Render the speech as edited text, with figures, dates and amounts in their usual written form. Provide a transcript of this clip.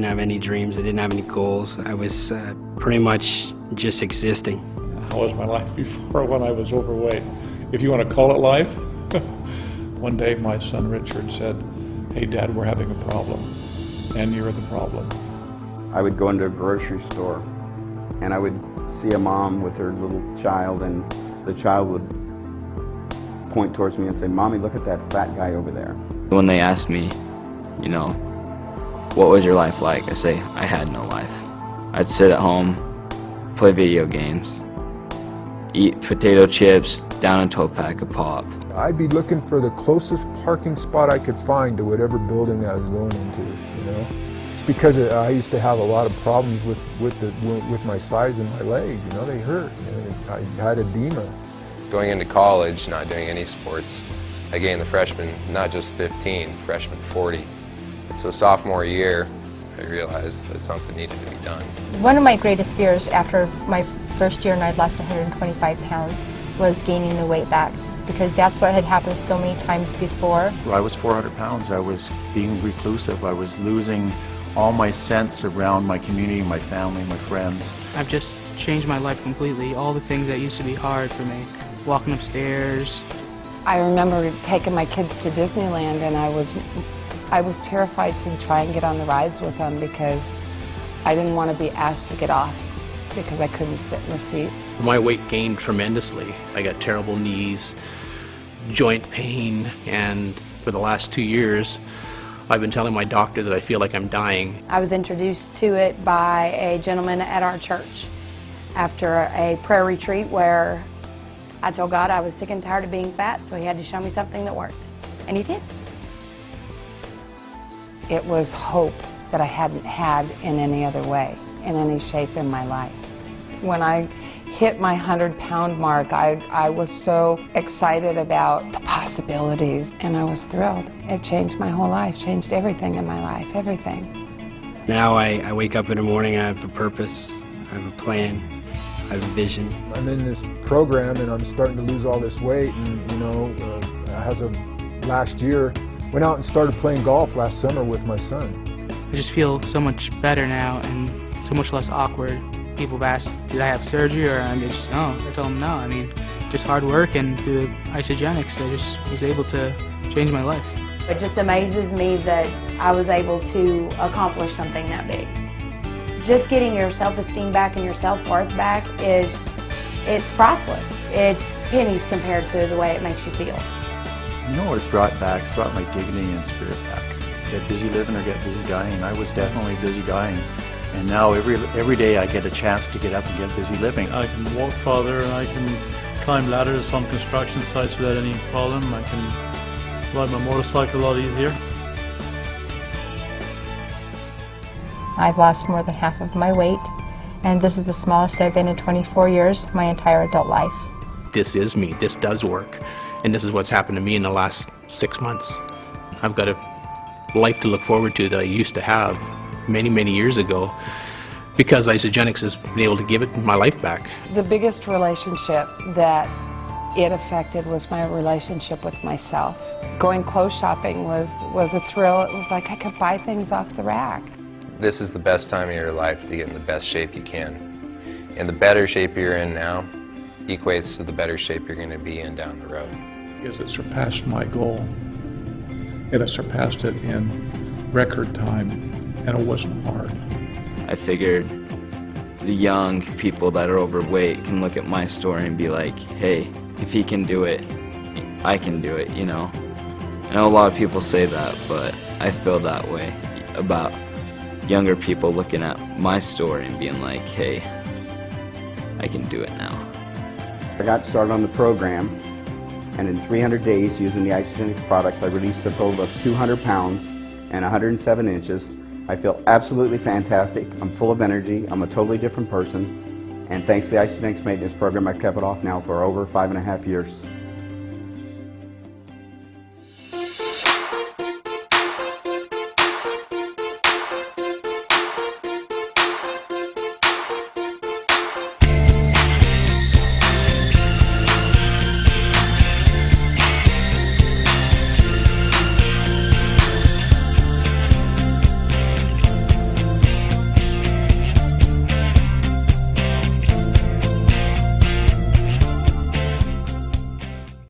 didn't have any dreams, I didn't have any goals. I was pretty much just existing. How was my life before when I was overweight? If you want to call it life. One day my son Richard said, "Hey Dad, we're having a problem, and you're the problem." I would go into a grocery store and I would see a mom with her little child, and the child would point towards me and say, "Mommy, look at that fat guy over there." When they asked me, you know, what was your life like? I say, I had no life. I'd sit at home, play video games, eat potato chips, down a 12-pack of pop. I'd be looking for the closest parking spot I could find to whatever building I was going into, you know. It's because I used to have a lot of problems with my size and my legs, you know, they hurt. You know, I had edema. Going into college, not doing any sports, I gained the freshman, not just 15, freshman 40. So sophomore year, I realized that something needed to be done. One of my greatest fears after my first year and I'd lost 125 pounds was gaining the weight back, because that's what had happened so many times before. I was 400 pounds. I was being reclusive. I was losing all my sense around my community, my family, my friends. I've just changed my life completely. All the things that used to be hard for me, walking upstairs. I remember taking my kids to Disneyland, and I was terrified to try and get on the rides with them because I didn't want to be asked to get off because I couldn't sit in the seats. My weight gained tremendously. I got terrible knees, joint pain, and for the last 2 years I've been telling my doctor that I feel like I'm dying. I was introduced to it by a gentleman at our church after a prayer retreat where I told God I was sick and tired of being fat, so he had to show me something that worked. And he did. It was hope that I hadn't had in any other way, in any shape in my life. When I hit my 100-pound mark, I was so excited about the possibilities, and I was thrilled. It changed my whole life, changed everything in my life, everything. Now I wake up in the morning, I have a purpose, I have a plan, I have a vision. I'm in this program and I'm starting to lose all this weight, and you know, as of last year, went out and started playing golf last summer with my son. I just feel so much better now and so much less awkward. People have asked, did I have surgery, or I just, no. I told them no. I mean, just hard work, and through the Isagenix, I just was able to change my life. It just amazes me that I was able to accomplish something that big. Just getting your self-esteem back and your self-worth back it's priceless. It's pennies compared to the way it makes you feel. You know what it's brought back? It's brought my dignity and spirit back. Get busy living or get busy dying. I was definitely busy dying. And now every day I get a chance to get up and get busy living. I can walk farther, and I can climb ladders on construction sites without any problem. I can ride my motorcycle a lot easier. I've lost more than half of my weight, and this is the smallest I've been in 24 years, my entire adult life. This is me, this does work, and this is what's happened to me in the last 6 months. I've got a life to look forward to that I used to have many, many years ago, because Isagenix has been able to give it my life back. The biggest relationship that it affected was my relationship with myself. Going clothes shopping was a thrill. It was like I could buy things off the rack. This is the best time of your life to get in the best shape you can. And the better shape you're in now equates to the better shape you're going to be in down the road. Because it surpassed my goal. And it surpassed it in record time, and it wasn't hard. I figured the young people that are overweight can look at my story and be like, hey, if he can do it, I can do it, you know? I know a lot of people say that, but I feel that way about younger people looking at my story and being like, hey, I can do it now. I got started on the program, and in 300 days using the Isagenix products, I released a total of 200 pounds and 107 inches. I feel absolutely fantastic. I'm full of energy. I'm a totally different person. And thanks to the Isagenix maintenance program, I've kept it off now for over 5.5 years.